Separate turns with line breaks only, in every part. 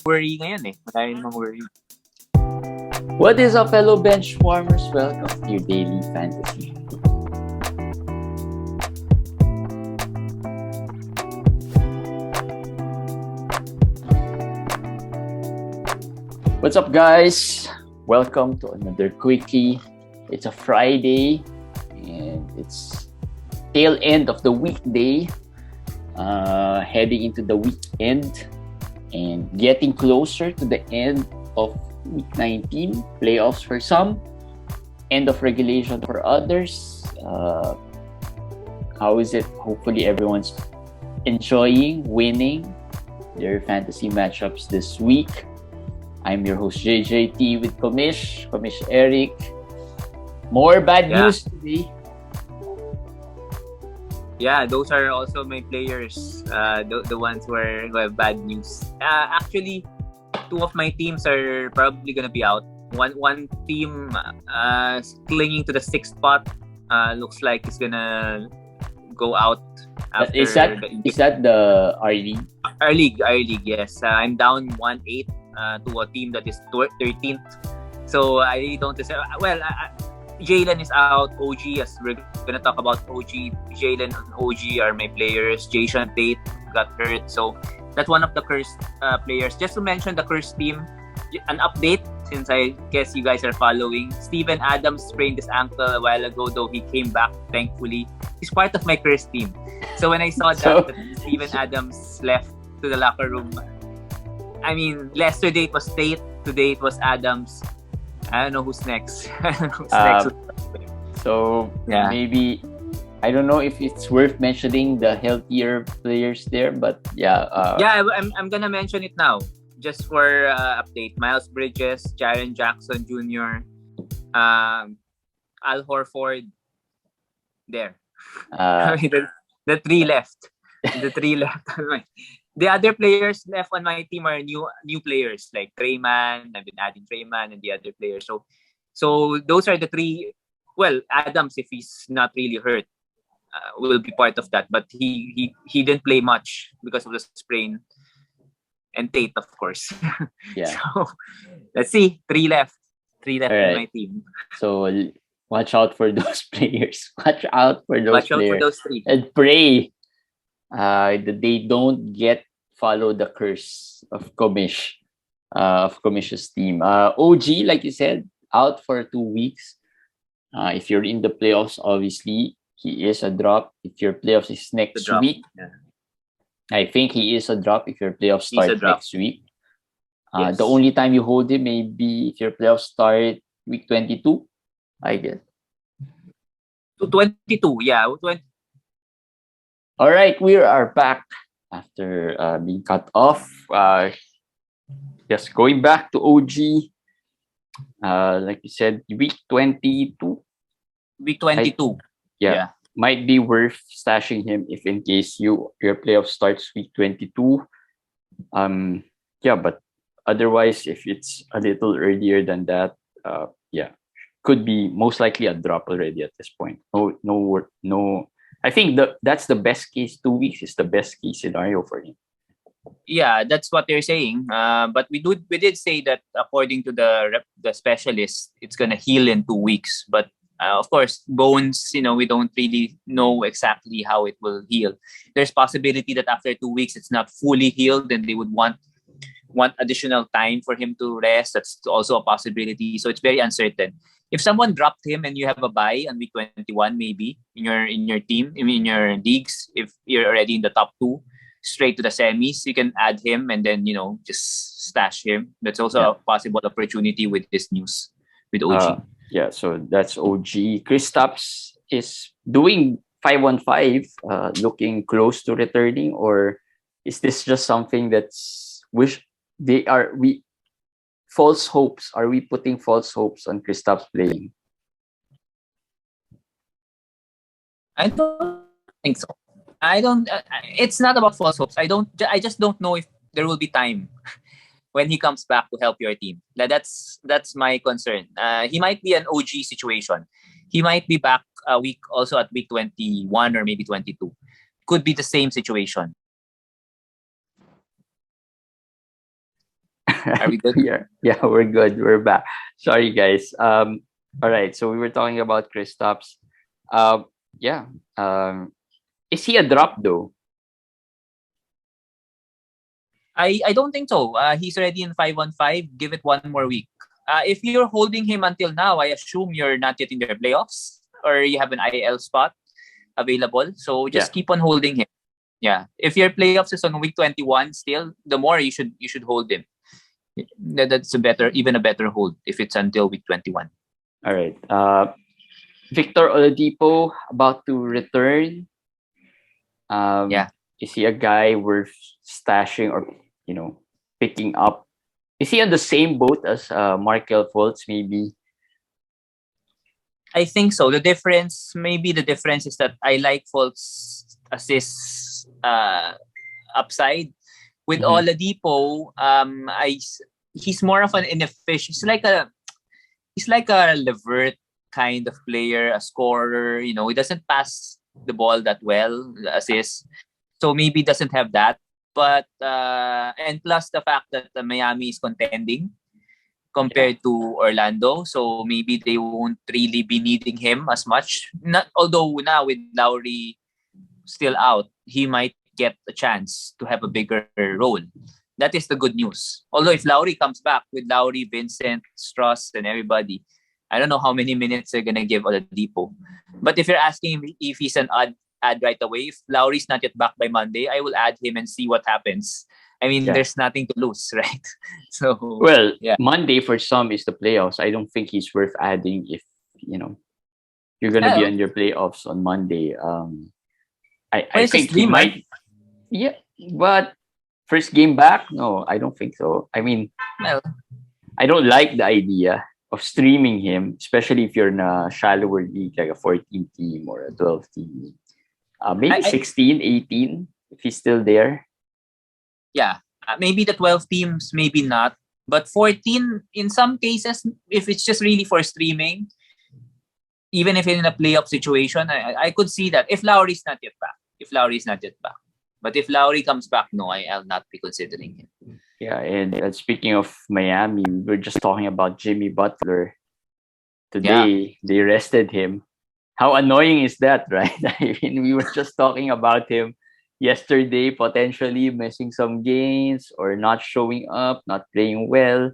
worry ngayon eh. Madami namang worry.
What is up, fellow bench warmers? Welcome to your daily fantasy. What's up, guys? Welcome to another quickie. It's a Friday and it's tail end of the weekday, heading into the weekend and getting closer to the end of Week 19, playoffs for some, end of regulation for others. How is it? Hopefully everyone's enjoying winning their fantasy matchups this week. I'm your host JJT with Komish Eric. More bad news today.
Yeah, those are also my players. The ones who have bad news. Actually, two of my teams are probably gonna be out. One team clinging to the sixth spot. Looks like it's gonna go out. After
Is that the R League?
Our league, yes. I'm down 1-8 to a team that is 13th. So I really don't deserve. Well, Jalen is out. OG, as we're gonna talk about OG. Jalen and OG are my players. Jason Tate got hurt, so that's one of the cursed players. Just to mention the cursed team, an update, since I guess you guys are following. Steven Adams sprained his ankle a while ago, though he came back, thankfully. He's part of my cursed team. So when I saw that Steven Adams left to the locker room, I mean, yesterday it was Tate, today it was Adams. I don't know who's next.
So maybe, I don't know if it's worth mentioning the healthier players there, but
I'm gonna mention it now just for update. Miles Bridges, Jaren Jackson Jr., Al Horford. There. The three left. The other players left on my team are new players like Treyman. I've been adding Treyman and the other players. So those are the three. Well, Adams, if he's not really hurt, will be part of that. But he didn't play much because of the sprain. And Tate, of course.
Yeah.
So let's see. Three left
All
in
right.
my team.
So watch out for those players. Watch out for those
Watch out
players.
for those three.
And pray that they don't follow the curse of Komish's team. OG, like you said, out for 2 weeks. If you're in the playoffs, obviously he is a drop. If your playoffs is next week, I think he is a drop if your playoffs start next week. Yes. The only time you hold him may be if your playoffs start week 22, I guess.
22, yeah.
All right, we are back after being cut off. Just going back to OG. Like you said, week 22.
Week 22.
Yeah. Might be worth stashing him if in case your playoff starts week 22. But otherwise, if it's a little earlier than that, could be most likely a drop already at this point. No. I think that's the best case. 2 weeks is the best case scenario for him.
Yeah, that's what they're saying. But we did say that according to the specialist, it's gonna heal in 2 weeks. But of course, bones, we don't really know exactly how it will heal. There's possibility that after 2 weeks, it's not fully healed, and they would want additional time for him to rest. That's also a possibility. So it's very uncertain. If someone dropped him and you have a bye on week 21, maybe in your team, in your leagues, if you're already in the top 2, straight to the semis, you can add him and then just stash him. That's also a possible opportunity with this news with OG.
So that's OG. Kristaps is doing 5-on-5, looking close to returning, or is this just something that's false hopes? Are we putting false hopes on Kristaps playing?
I don't think so. I don't. It's not about false hopes. I just don't know if there will be time when he comes back to help your team. That's my concern. He might be an OG situation. He might be back a week also at week 21 or maybe 22. Could be the same situation. Are we good?
Yeah, we're good. We're back. Sorry, guys. All right. So we were talking about Kristaps. Yeah. Is he a drop though?
I don't think so. He's already in 5-on-5. Give it one more week. If you're holding him until now, I assume you're not yet in the playoffs or you have an IL spot available. So
Yeah.
just keep on holding him. Yeah. If your playoffs is on week 21 still, the more you should hold him. That's even a better hold if it's until week 21.
All right. Victor Oladipo about to return.
Yeah.
Is he a guy worth stashing or picking up? Is he on the same boat as Markel Fultz? Maybe.
I think so. The difference is that I like Fultz assist upside. With
Mhm.
Oladipo, he's more of an inefficient. He's like a Levert kind of player, a scorer. He doesn't pass the ball that well, the assist. So maybe doesn't have that. But and plus the fact that Miami is contending
Yeah.
compared to Orlando, so maybe they won't really be needing him as much. Not although now with Lowry still out, he might get a chance to have a bigger role. That is the good news. Although if Lowry comes back with Lowry, Vincent, Strauss, and everybody, I don't know how many minutes they're gonna give Oladipo. But if you're asking him if he's an add right away, if Lowry's not yet back by Monday, I will add him and see what happens. I mean,
Yeah.
there's nothing to lose, right? So
Well,
yeah.
Monday for some is the playoffs. I don't think he's worth adding if you're gonna be
Well,
on your playoffs on Monday. I
it's a
think he
streamer.
might. Yeah, but first game back? No, I don't think so. I mean,
Well,
I don't like the idea of streaming him, especially if you're in a shallower league like a 14 team or a 12 team. Maybe
I
16, 18 if he's still there.
yeah, maybe the 12 teams, maybe not. But 14, in some cases, if it's just really for streaming, even if in a playoff situation, I could see that if Lowry's not yet back. If Lowry's not yet back. But if Lowry comes back, no, I'll not be considering him.
Yeah, and speaking of Miami, we were just talking about Jimmy Butler.
Yeah.
Today, they rested him. How annoying is that, right? I mean, we were just talking about him yesterday, potentially missing some games or not showing up, not playing well.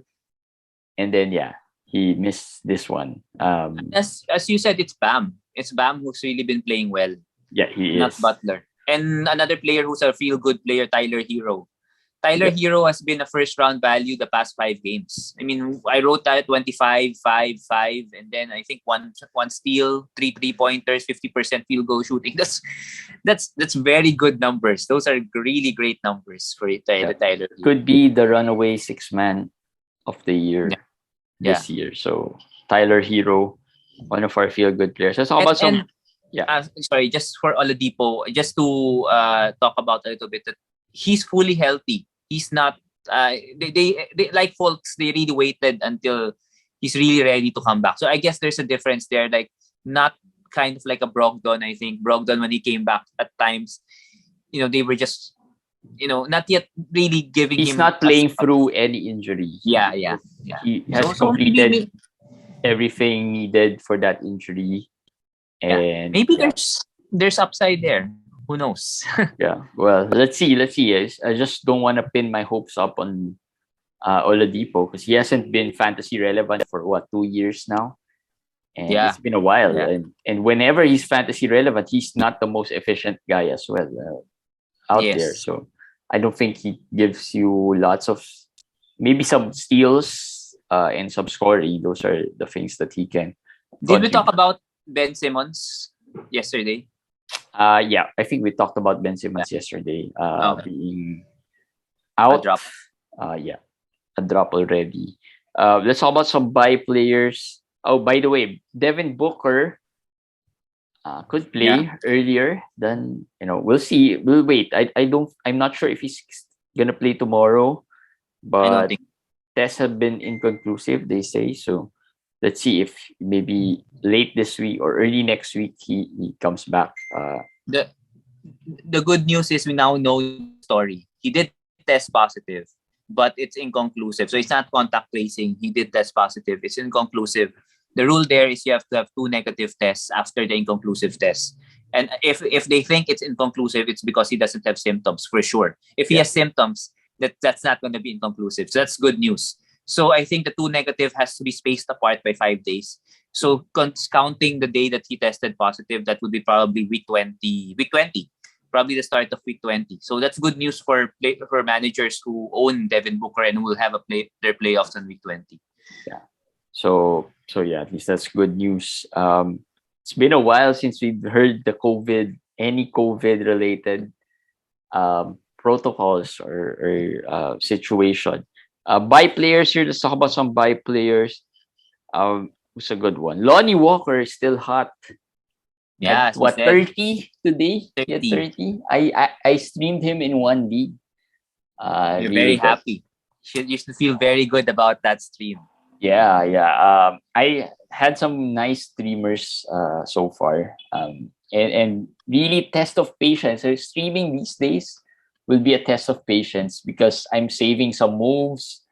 And then, yeah, he missed this one.
As you said, it's Bam. It's Bam who's really been playing well,
Yeah, he
not
is.
Butler. And another player who's a feel good player, Tyler Hero. Tyler
Yep.
Hero has been a first round value the past 5 games. I mean, I wrote that 25, 5, 5, and then I think one steal, three pointers, 50% field goal shooting. That's very good numbers. Those are really great numbers for
Yeah.
Tyler Hero.
Could be the runaway six man of the year
Yeah.
this year. So, Tyler Hero, one of our feel good players. Let's talk about some. Yeah.
Sorry, just for Oladipo, just to talk about a little bit that he's fully healthy. He's not. They like folks. They really waited until he's really ready to come back. So I guess there's a difference there. Like not kind of like a Brogdon. I think Brogdon when he came back at times, they were just not yet really giving
He's
him.
not playing through any injury.
Yeah.
He has
So
completed everything needed for that injury. And
maybe there's upside there. Who knows?
yeah, well, let's see. I just don't want to pin my hopes up on Oladipo because he hasn't been fantasy relevant for 2 years now, and
Yeah.
it's been a while.
Yeah.
And whenever he's fantasy relevant, he's not the most efficient guy as well out there.
Yes.
So I don't think he gives you lots of maybe some steals and some scoring. Those are the things that he can.
Did we talk about Ben Simmons yesterday?
Yeah, I think we talked about Ben Simmons yesterday being
A
out.
drop.
Yeah, a drop already. Let's talk about some buy players. Oh, by the way, Devin Booker could play earlier than we'll see. We'll wait. I'm not sure if he's gonna play tomorrow,
I don't
but
think.
tests have been inconclusive. They say so. Let's see if maybe late this week or early next week he comes back.
The good news is we now know the story. He did test positive. but it's inconclusive. So it's not contact tracing. He did test positive. It's inconclusive. The rule there is you have to have 2 negative tests after the inconclusive test. And if they think it's inconclusive, it's because he doesn't have symptoms for sure. If he has symptoms, that's not going to be inconclusive. So that's good news. So I think the 2 negative has to be spaced apart by 5 days. So counting the day that he tested positive, that would be probably week 20. Week 20, probably the start of week 20. So that's good news for managers who own Devin Booker and will have their playoffs on week 20.
Yeah. So yeah, at least that's good news. It's been a while since we've heard any COVID related protocols or situation. Buy players here. Let's talk about some buy players. Who's a good one? Lonnie Walker is still hot.
Yeah,
what 30 today?
30.
Yeah, 30. I streamed him in one league.
You're very happy. You should feel very good about that stream.
Yeah. I had some nice streamers so far. And really test of patience. So streaming these days will be a test of patience because I'm saving some moves,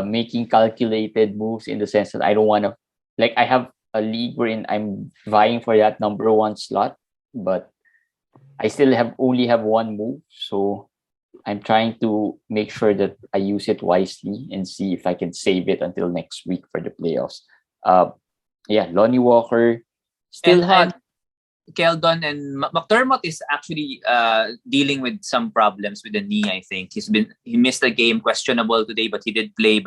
making calculated moves in the sense that I don't want to, like, I have a league wherein I'm vying for that number 1 slot, but I still only have one move. So I'm trying to make sure that I use it wisely and see if I can save it until next week for the playoffs. Lonnie Walker still hot.
Keldon and McDermott is actually dealing with some problems with the knee. I think he missed a game, questionable today, but he didn't play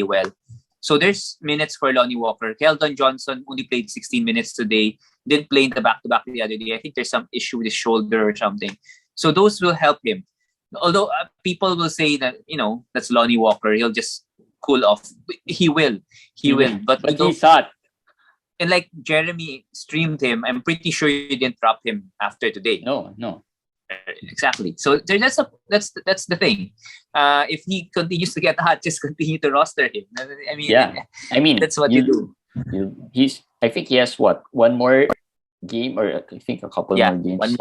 well. So there's minutes for Lonnie Walker. Keldon Johnson only played 16 minutes today. Didn't play in the back-to-back the other day. I think there's some issue with his shoulder or something. So those will help him. Although people will say that, that's Lonnie Walker. He'll just cool off. He will. But
he's hot.
And like Jeremy streamed him, I'm pretty sure you didn't drop him after today.
No.
Exactly. So that's the thing. If he continues to get hot, just continue to roster him. I mean, that's what you do.
I think he has one more game, or I think a couple more games.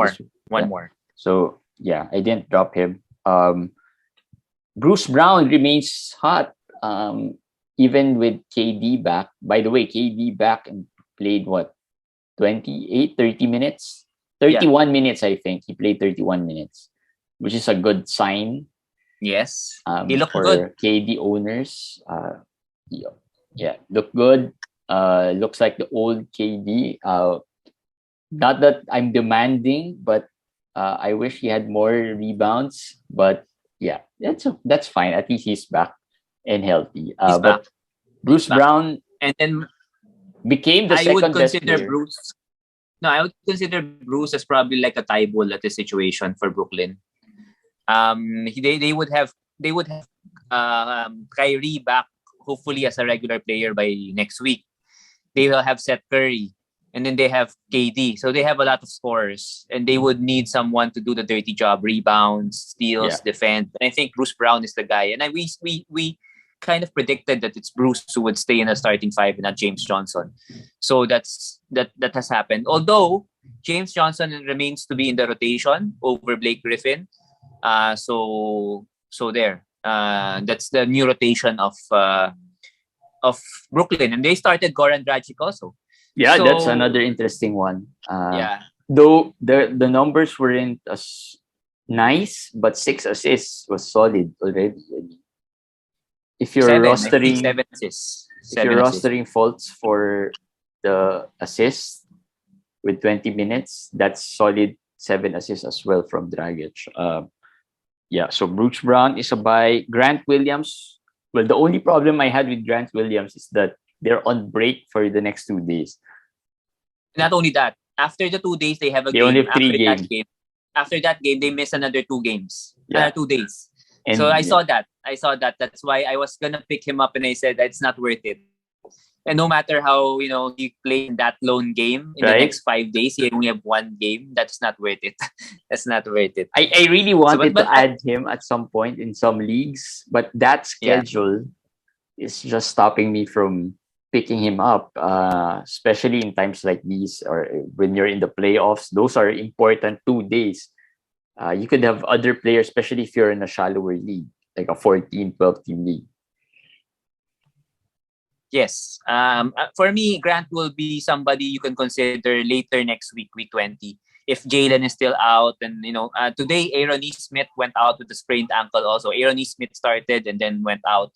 One more.
So I didn't drop him. Bruce Brown remains hot. Even with KD back. By the way, KD back and played 30 minutes? 31 minutes, I think. He played 31 minutes, which is a good sign.
Yes. He looked
for
good.
KD owners. Look good. Looks like the old KD. Not that I'm demanding, but I wish he had more rebounds. But that's fine. At least he's back and healthy. But Bruce Brown
and then
became the second best player.
I would consider Bruce as probably like a Tybal at this situation for Brooklyn. They would have Kyrie back hopefully as a regular player by next week. They will have Seth Curry, and then they have KD. So they have a lot of scorers, and they would need someone to do the dirty job: rebounds, steals, defense. And I think Bruce Brown is the guy. And we kind of predicted that it's Bruce who would stay in the starting 5 and not James Johnson. So that has happened. Although James Johnson remains to be in the rotation over Blake Griffin. So there. That's the new rotation of Brooklyn, and they started Goran Dragic also.
Yeah, that's another interesting one. Though the numbers weren't as nice, but 6 assists was solid already. If you're rostering
7 assists.
If you're rostering Fultz for the assist with 20 minutes, that's solid 7 assists as well from Dragic. So Bruce Brown is a buy. Grant Williams. Well, the only problem I had with Grant Williams is that they're on break for the next 2 days.
Not only that, after the 2 days, they have a game.
Only have 3 games.
After that game, they miss another 2 games. 2 days.
And
so I saw that. That's why I was gonna pick him up, and I said it's not worth it. And no matter how he played in that lone game in the next 5 days, he only have 1 game. That's not worth it. That's not worth it.
I really wanted to add him at some point in some leagues, but that schedule is just stopping me from picking him up, especially in times like these or when you're in the playoffs. Those are important 2 days. You could have other players, especially if you're in a shallower league. like a 14, 12 team league.
Yes. For me, Grant will be somebody you can consider later next week, week 20. If Jalen is still out, and today Aaron E. Smith went out with a sprained ankle also. Aaron E. Smith started and then went out.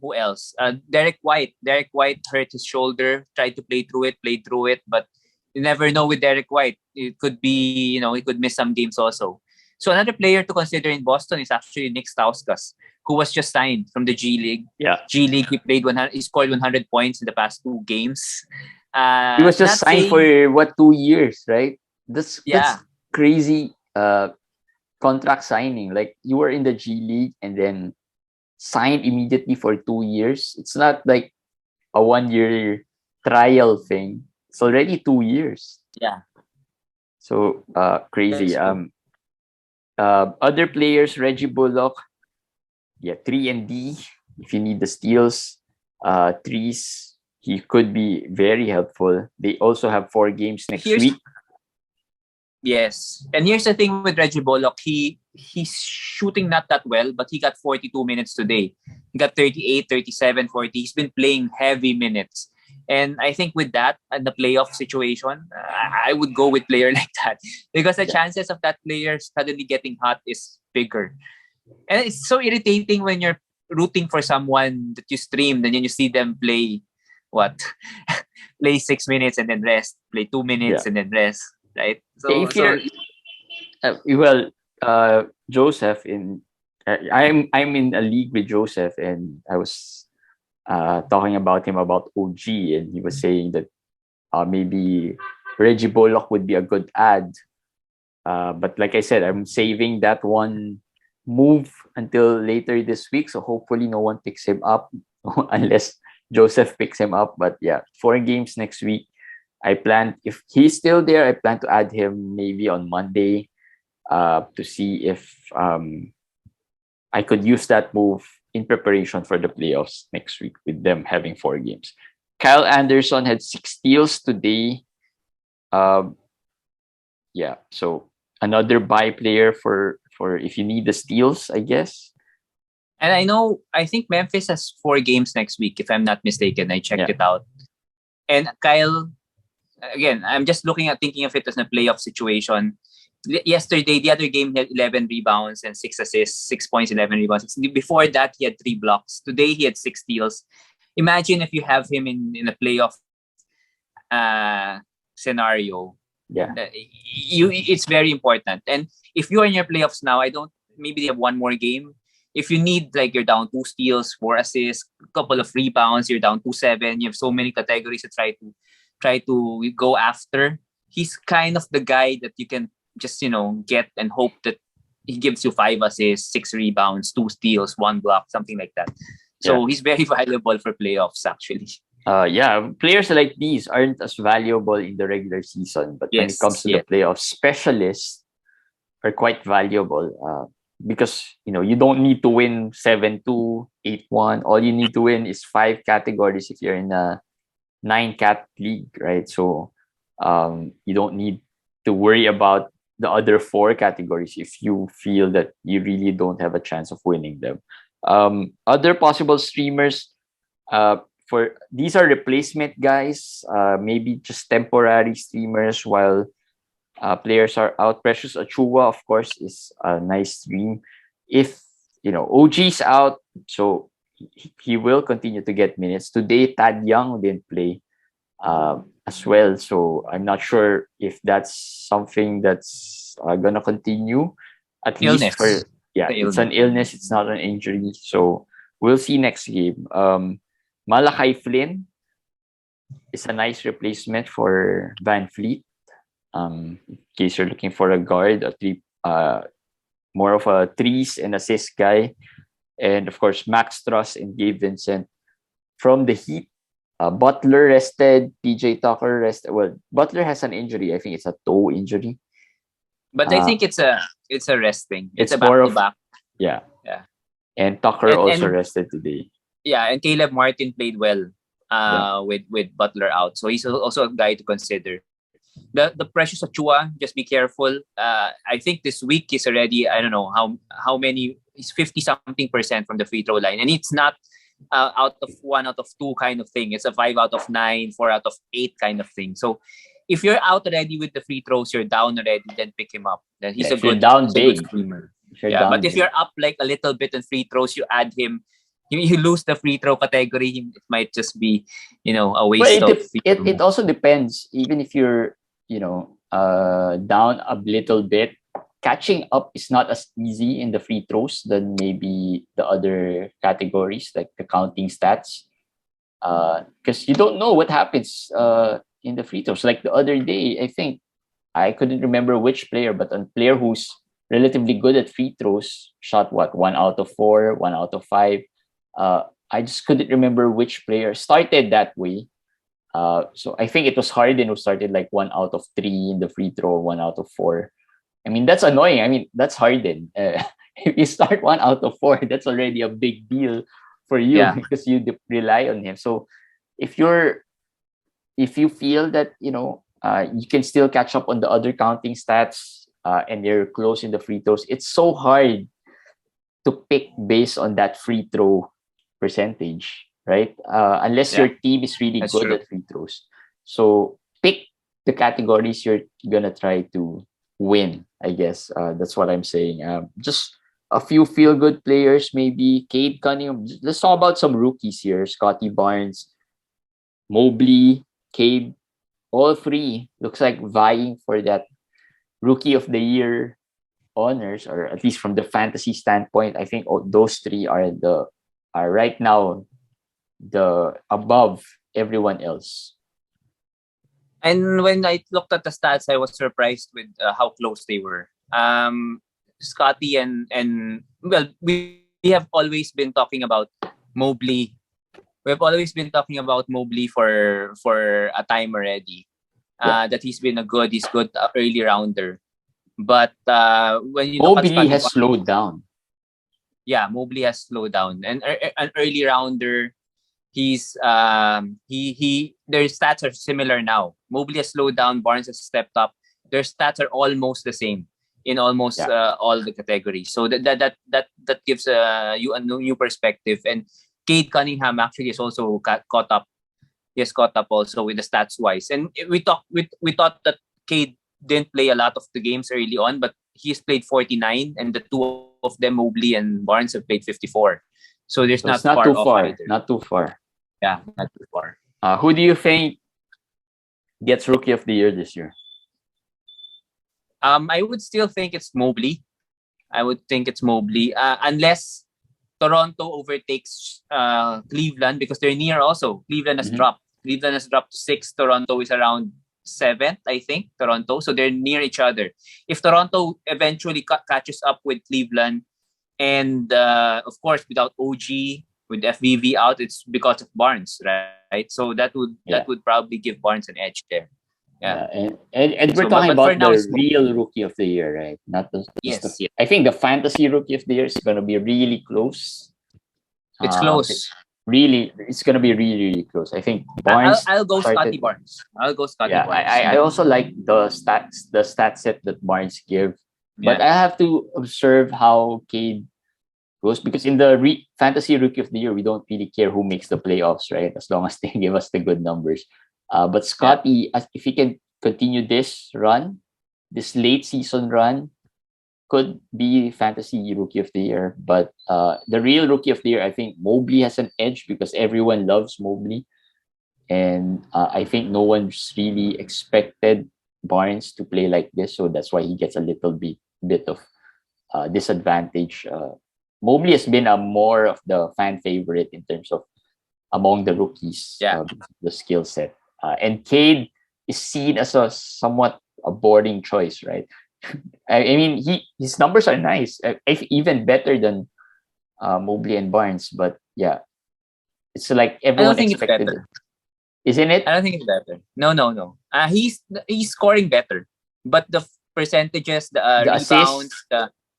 Who else? Derek White. Derek White hurt his shoulder, tried to play through it, but you never know with Derek White. It could be, he could miss some games also. So another player to consider in Boston is actually Nick Stauskas, who was just signed from the G League.
Yeah.
G League, he scored 100 points in the past 2 games.
He was just signed for 2 years, right? That's crazy contract signing. Like, you were in the G League and then signed immediately for 2 years. It's not like a 1-year trial thing. It's already 2 years.
Yeah.
So crazy. Other players, Reggie Bullock. Yeah, 3 and D. If you need the steals, threes, he could be very helpful. They also have 4 games next week.
Yes. And here's the thing with Reggie Bullock. He's shooting not that well, but he got 42 minutes today. He got 38, 37, 40. He's been playing heavy minutes. And I think with that and the playoff situation, I would go with player like that, because the chances of that player suddenly getting hot is bigger. And it's so irritating when you're rooting for someone that you streamed and then you see them play play 6 minutes and then rest, play 2 minutes and then rest, right? So,
Joseph, I'm in a league with Joseph, and I was talking about him about OG, and he was saying that maybe Reggie Bullock would be a good add. But like I said, I'm saving that one move until later this week, so hopefully no one picks him up unless Joseph picks him up. But yeah, 4 games next week. I plan, if he's still there, I plan to add him maybe on Monday to see if I could use that move in preparation for the playoffs next week with them having 4 games. Kyle Anderson had 6 steals today. So another buy player for if you need the steals, I guess.
And I think Memphis has 4 games next week, if I'm not mistaken. I checked it out. And Kyle, again, I'm just thinking of it as a playoff situation. Yesterday, the other game, he had 11 rebounds and 6 assists, 6 points, 11 rebounds. Before that, he had 3 blocks. Today, he had 6 steals. Imagine if you have him in a playoff scenario.
Yeah,
it's very important. And if you are in your playoffs now, maybe they have 1 more game. If you need, like, you're down 2 steals, 4 assists, a couple of rebounds, you're down 2-7. You have so many categories to try to go after. He's kind of the guy that you can just get and hope that he gives you 5 assists, 6 rebounds, 2 steals, 1 block, something like that. So he's very valuable for playoffs, actually.
Players like these aren't as valuable in the regular season, but when it comes to the playoffs, specialists are quite valuable because you don't need to win 7-2, 8-1. All you need to win is 5 categories if you're in a 9-cat league, right? So you don't need to worry about the other 4 categories if you feel that you really don't have a chance of winning them. Other possible streamers, for these are replacement guys, maybe just temporary streamers while players are out. Precious Achua, of course, is a nice stream. If OG's out, so he will continue to get minutes. Today, Tad Young didn't play as well, so I'm not sure if that's something that's gonna continue. At least it's an illness. It's not an injury, so we'll see next game. Malachi Flynn is a nice replacement for Van Fleet. In case you're looking for a guard, more of a threes and assist guy, and of course Max Truss and Gabe Vincent from the Heat. Butler rested, PJ Tucker rested. Well, Butler has an injury. I think it's a toe injury.
But I think it's a resting. It's a
more
back-to-back.
Yeah. And Tucker also rested today.
Yeah, and Caleb Martin played well with Butler out. So he's also a guy to consider. the Precious Achua, just be careful. I think this week is already, I don't know how many, he's 50 something percent from the free throw line, and it's not out of 1 out of 2 kind of thing. It's a 5 out of 9, 4 out of 8 kind of thing. So if you're out already with the free throws, you're down already, then pick him up. Then he's
if you're down big,
streamer.
if you're
Yeah,
down
but if
big.
you're up like a little bit in free throws, you add him. You lose the free throw category. It might just be, a waste
Well,
of free throw.
it also depends. Even if you're, down a little bit, catching up is not as easy in the free throws than maybe the other categories, like the counting stats. Because you don't know what happens in the free throws. Like the other day, I think I couldn't remember which player, but a player who's relatively good at free throws shot 1 out of 4, 1 out of 5. I just couldn't remember which player started that way. So I think it was Harden who started like 1 out of 3 in the free throw, 1 out of 4. I mean, that's annoying. I mean, that's Harden. If you start 1 out of 4, that's already a big deal for you because you rely on him. So if you feel that you can still catch up on the other counting stats and you're close in the free throws, it's so hard to pick based on that free throw percentage, right? Unless your team is really good at free throws. So pick the categories you're gonna try to win, I guess. That's what I'm saying. Just a few feel-good players, maybe. Cade, Cunningham. Let's talk about some rookies here. Scottie Barnes, Mobley, Cade. All three looks like vying for that Rookie of the Year honors, or at least from the fantasy standpoint. I think those three are right now the above everyone else.
And when I looked at the stats, I was surprised with how close they were. Scottie and well, we have always been talking about Mobley. We've always been talking about Mobley for a time already. That he's good early rounder. But when you look at
Mobley has slowed down.
Yeah, Mobley has slowed down. And an early rounder, he's their stats are similar now. Mobley has slowed down, Barnes has stepped up. Their stats are almost the same in almost all the categories. So that gives you a new perspective. And Cade Cunningham actually is also caught up. He has caught up also with the stats wise. And we thought that Cade didn't play a lot of the games early on, but he's played 49, and the two of them, Mobley and Barnes, have played 54. So it's not too far. Either.
Not too far.
Yeah, not too far.
Who do you think gets Rookie of the Year this year?
I would still think it's Mobley. Unless Toronto overtakes Cleveland, because they're near also. Cleveland has dropped. Cleveland has dropped to 6. Toronto is around 7th, I think. Toronto. So they're near each other. If Toronto eventually catches up with Cleveland, and of course without OG, with FVV out, it's because of Barnes, right? So that would probably give Barnes an edge there. Yeah.
And we're talking about the real Rookie of the Year, right? Not the
yes.
I think the fantasy Rookie of the Year is going to be really close.
It's close.
It's going to be really, really close. I think Barnes.
I'll go Scottie Barnes. Barnes.
I also like the stat set that Barnes give, but I have to observe how Cade goes, because in the fantasy Rookie of the Year, we don't really care who makes the playoffs, right? As long as they give us the good numbers. But Scottie, if he can continue this late season run, could be fantasy Rookie of the Year. But the real Rookie of the Year, I think Mobley has an edge because everyone loves Mobley. And I think no one's really expected Barnes to play like this. So that's why he gets a little bit of disadvantage. Mobley has been a more of the fan favorite in terms of among the rookies, the skill set. And Cade is seen as somewhat a boring choice, right? I mean, his numbers are nice, even better than Mobley and Barnes. But yeah, it's like everyone expected it. Isn't it?
I don't think it's better. No. He's scoring better, but the percentages, the rebounds,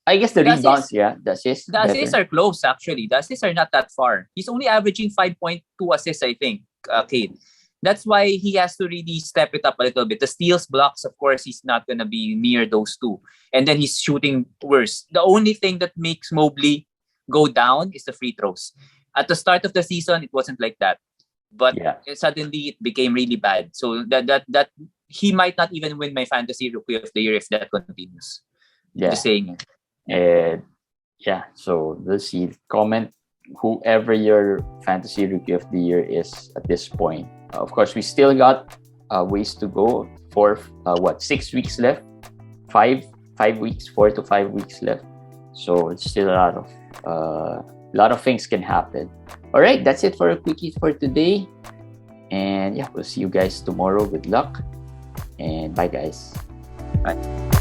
I guess the rebounds, the assists
are close actually. The assists are not that far. He's only averaging 5.2 assists, I think, Cade. That's why he has to really step it up a little bit. The steals, blocks, of course, he's not going to be near those two. And then he's shooting worse. The only thing that makes Mobley go down is the free throws. At the start of the season, it wasn't like that. But suddenly it became really bad. So that he might not even win my fantasy rookie of the year if that continues. Just saying it.
And so we'll see. Comment whoever your fantasy rookie of the year is at this point. Of course, we still got ways to go for 6 weeks left, 5 weeks, 4 to 5 weeks left. So it's still a lot of things can happen. All right, that's it for a quickie for today. And we'll see you guys tomorrow. Good luck and bye, guys.
Bye.